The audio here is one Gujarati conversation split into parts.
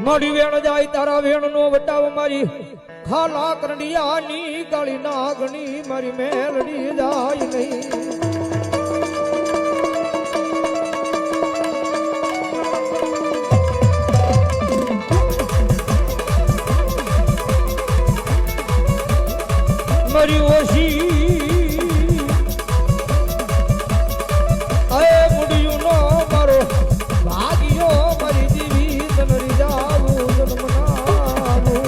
મારી વેણ જાય તારા વેણ નો વટાવ મારી ખાલા કરડિયાની કાળી નાગણી મારી મેલડી જાય નહીં મારી ઓછી અય મુડિયું નો મારો ભાગ્યો મારી દીવી તનરી જાવું જન્મનાનું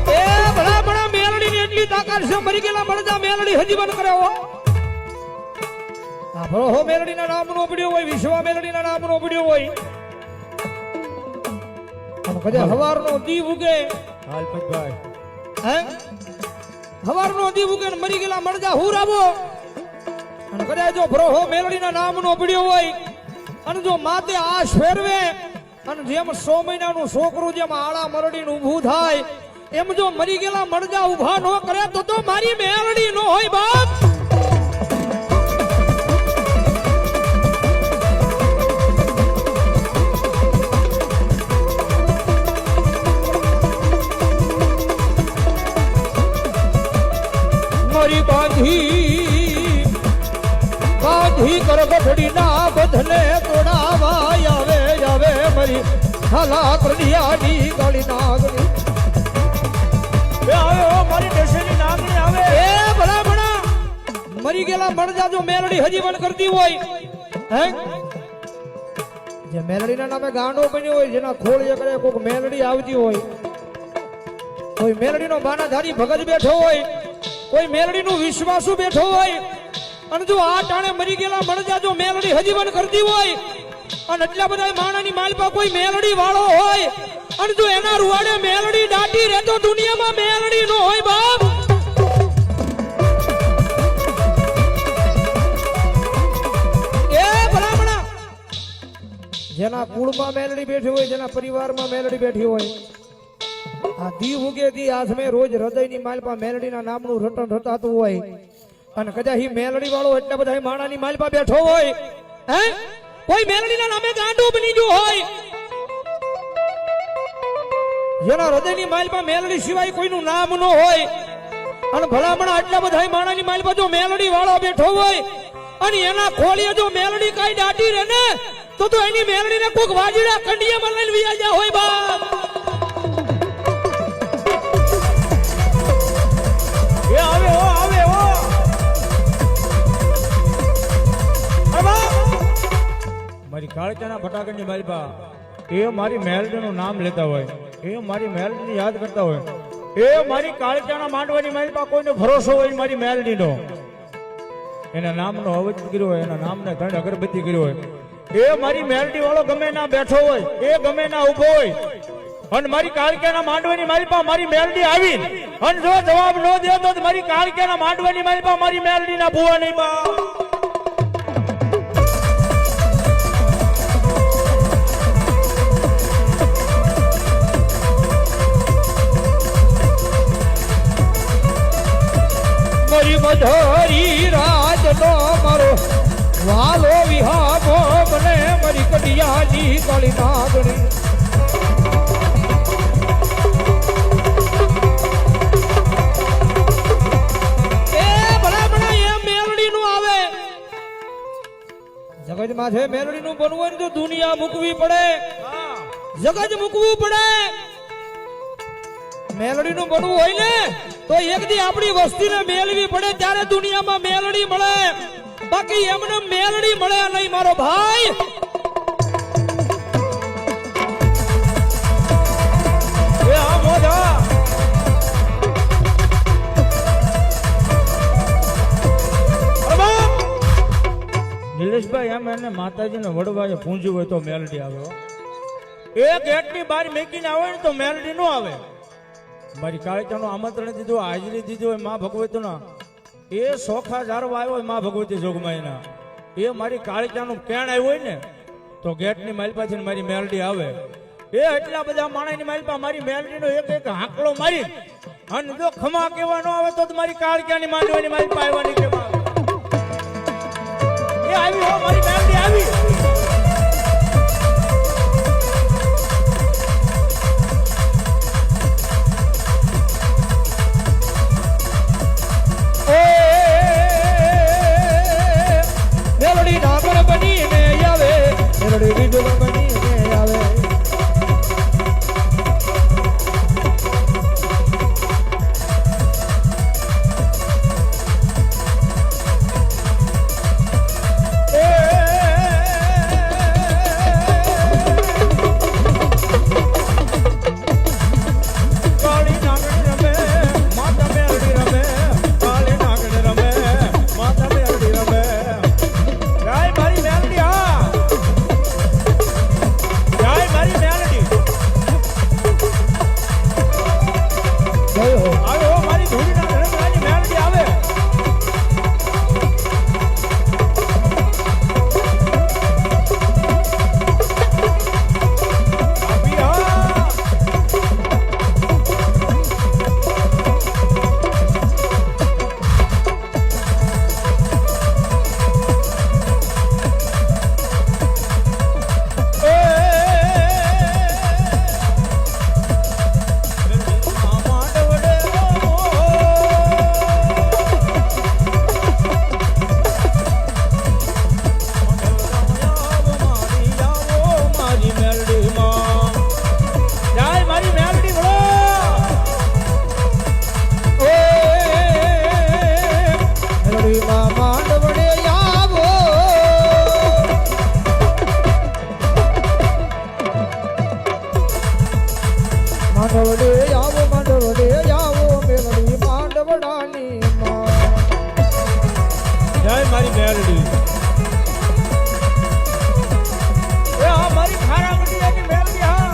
એ ભલા ભલા મેલડી ની એટલી તાકાત છે મરી ગયેલા મળજા મેલડી હજી બંધ કરે હો આ ભલો મેલડી ના નામ નો પડ્યો હોય વિશ્વા મેલડી ના નામ નો પડ્યો હોય કદાચ હવારનો દીવ ઉગે હાલ પતભાઈ હે હવારનો દીવ ઉગે ને મરી ગયેલા મળજા હુરાવો અને કદાચ જો ભરોહો મેલડીના નામનો પડ્યો હોય અને જો માતે આ ફેરવે અને જેમ 100 મહિનાનું છોકરું જેમ આળા મરડીનું ઊભું થાય એમ જો મરી ગયેલા મળજા ઊભા ન કરે તો મારી મેલડી ન હોય બાપ બાંધી કર ગઢડી ના બધને તોડાવા આવે આવે મરી ખાલા કરડિયાની ગાળી નાગણી એ આવે ઓ મારી દેશની નાગણી આવે એ ભલા ભલા મરી ગયેલા મળજા જો મેલડી હજી વન કરતી હોય હે જે મેલડીના નામે ગાંડો બન્યો હોય જેના ખોળીએ કરે કોક મેલડી આવતી હોય કોઈ મેલડીનો બાનાધારી ભગત બેઠો હોય કોઈ મેલડી નું વિશ્વાસુ બેઠો હોય અને જો આ ટાણે મરી ગયેલા મળજા જો મેલડી હજીવન કરતી હોય અને એટલા બધા માણાની માલપા કોઈ મેલડી વાળો હોય અને જો એના રૂવાડે મેલડી દાટી રહે તો દુનિયામાં મેલડી નો હોય બાપ એ ભલામણા જેના કુળમાં મેલડી બેઠી હોય જેના પરિવારમાં મેલડી બેઠી હોય આ દી ઉગે દી આસમે રોજ હૃદયની માલપા મેલડીના નામનું રટણ રટાતું હોય અને કદાચ ઈ મેલડી વાળો એટલા બધા માણાની માલપા બેઠો હોય હે કોઈ મેલડીના નામે ગાંડો બની ગયો હોય જેના હૃદયની માલપા મેલડી સિવાય કોઈનું નામ ન હોય અને ભલામણા એટલા બધા માણાની માલપા જો મેલડી વાળો બેઠો હોય અને એના ખોળીએ જો મેલડી કાઈ દાટી રહે ને તો એની મેલડીને કોક વાજીડા કંડિયામાં લઈને વિયા જા હોય બાપ મારી કાળચાના ફટાકડની માલપા એ મારી મેલડીનું નામ લેતા હોય એ મારી મેલડીને યાદ કરતા હોય એ મારી કાળચાના માંડવાની માલપા કોઈને ભરોસો હોય મારી મેલડીનો એના નામનો અવજ કર્યો હોય એના નામને ધણ અગરબત્તી કર્યો હોય એ મારી મેલડી વાળો ગમે ના બેઠો હોય એ ગમે ના ઉભો હોય અને મારી કાળકાના માંડવાની માલપા મારી મેલડી આવી અને જો જવાબ ન દે તો મારી કાળકાના માંડવાની માલપા મારી મેલડી ના ભૂવા નહીં બા મારી મધરી રાજ નો મારો વાલો વિહામો મને મારી કડિયાની કાળી નાગણી જગત માં છે મેલડી નું બનવું હોય તો દુનિયા મૂકવી પડે જગત મૂકવું પડે મેલડી નું બનવું હોય ને તો એક દી આપણી વસ્તીને મેળવી પડે ત્યારે દુનિયામાં મેલડી મળે બાકી એમને મેલડી મળે નહીં મારો ભાઈ એ આ મોઢા નિલેશભાઈ એમ એને માતાજીને વડવાએ પૂંજ્યું હોય તો મેલડી આવે એ ગેટની બહાર મેકીને આવે ને તો મેલડી નો આવે મારી કાળીચાનું આમંત્રણ દીધું હાજરી દીધી હોય માં ભગવતીના એ સોખા જારવા આવ્યો હોય માં ભગવતી જોગમાઈના એ મારી કાળીચાનું કેણ આવ્યું હોય ને તો ગેટની માલપાથી મારી મેલડી આવે એ એટલા બધા માણાની માલપા મારી મેલડીનો એક એક હાંકડો મારી અને જો ખમા કેવા ન આવે તો મારી કાળીચાની માંડવાની માલપા આવવાની કેવા આવી હો મારી મેલડી મેલડી એ આ મારી ખારા ગઢિયાની મેલડી હા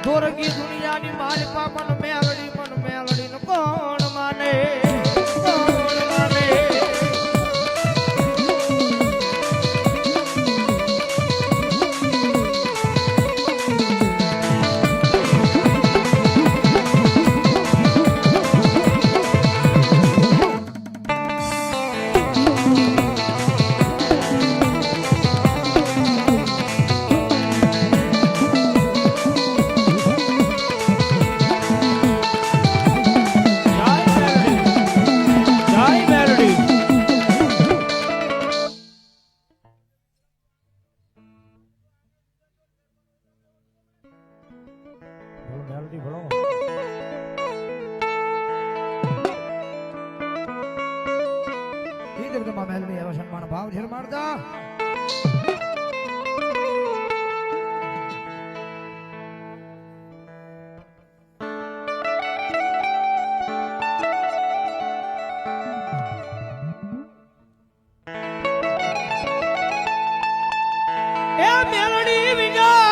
દોરગી દુનિયાની મારી પાપન મેલડી નો કોણ માને કોણ માને મેલડી ભણો ઈ દેવ તમા મેલડી એવા સન્માન ભાવ છે મારતા એ મેલડી વિના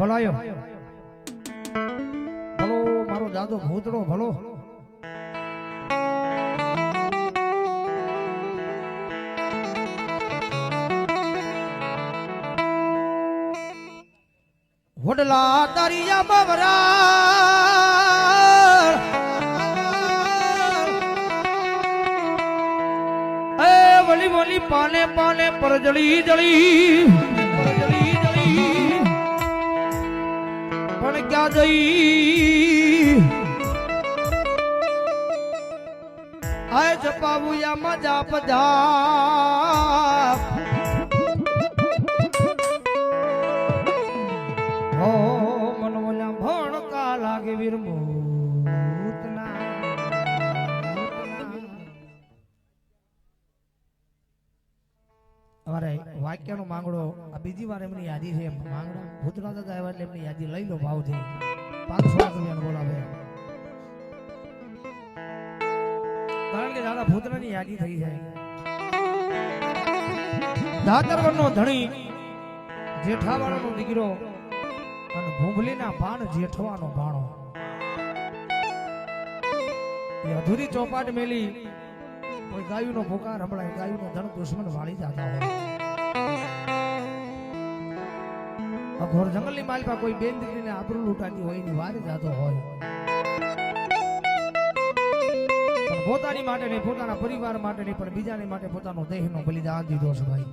ભલાયો ભલો મારો દાદો ભૂતડો ભલો વડલા તારિયા બવરા એ વલી વલી પાને પાને પર જળી જળી પણ ક્યાં જઈ આય જપાવુયા મજા પજા હો મનોલા ભણ કાલા લાગે વીર મોતના અમારે વાક્યનો માંગડો આ બીજી વાર એમની યાદી છે માંગડા ભૂતના દાદા આવ્યા એટલે એમની યાદી લઈ લો ભાવથી 500 રૂપિયાનો બોલાવે કારણ કે દાદા ભૂતનાની યાદી થઈ જાય દાતરવનનો ધણી જેઠાવાળાનો દીકરો અને ભૂંગલીના પાન જેઠવાનો ભાણો એ અધૂરી ચોપાટ મેલી કોઈ ગાયુંનો ભૂકા રમણાય ગાયુંનો ધણ દુશ્મન વાળી જતા હોય અઘોર જંગલની માલપા કોઈ બેન દીકરીને આબરૂ લૂંટાતી હોય એની વારે જતો હોય પણ પોતાની માટે નહીં પોતાના પરિવાર માટે નહીં પણ બીજાની માટે પોતાનો દેહનો બલિદાન દીધો છે ભાઈ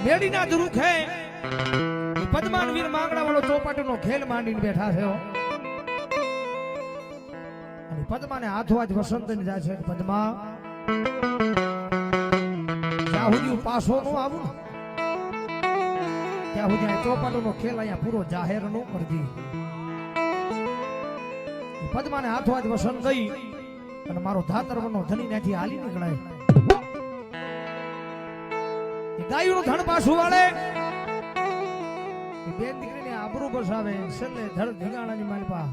મેડીના દુરુખે પદ્માન વીર માંગડા વાળો ચોપાટીનો ખેલ માંડીને બેઠા છે અને પદ્માને હાથો આજ વસંત ની જાય છે પદ્મા જ્યાં સુધી પાછો નો આવું ને ત્યાં સુધી ચોપાટીનો ખેલ અહીંયા પૂરો જાહેર નો કરતી પદ્માને હાથો આજ વસંત ગઈ અને મારો ધાતરવનો ધણી ત્યાંથી હાલી નીકળાય ગાયુંનું ધણ પાછું વાળે બેન દીકરીને આબરૂ બસાવે છેલ્લે ધડ ધીગાણાની માલપા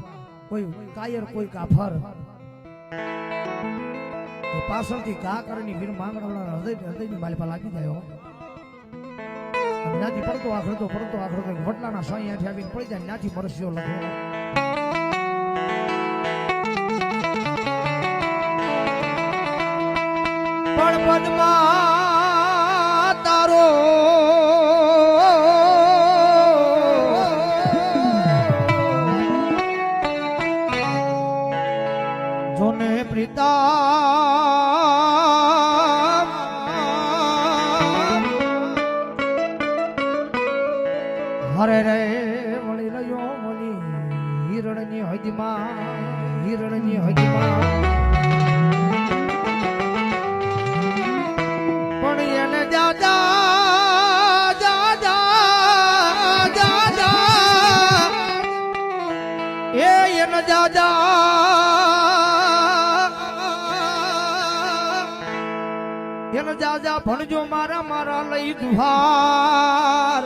કોઈ કાયર કોઈ કાફર પાછળથી ઘા કરીને વીર માંગડાવાળા હૃદયની માલપા લાગી જાય ત્યાંથી પડતો આખડતો વટલાના સાઈ આઠી આવીને પડી જાય ત્યાંથી મરસ્યો લખે પણ પદ્મા તારો જોને પ્રીતા હરે રે વળી રહ્યો વળી હિરણની હદમાં પણ એને જાજા ભણજો મારા લઈ દુહાર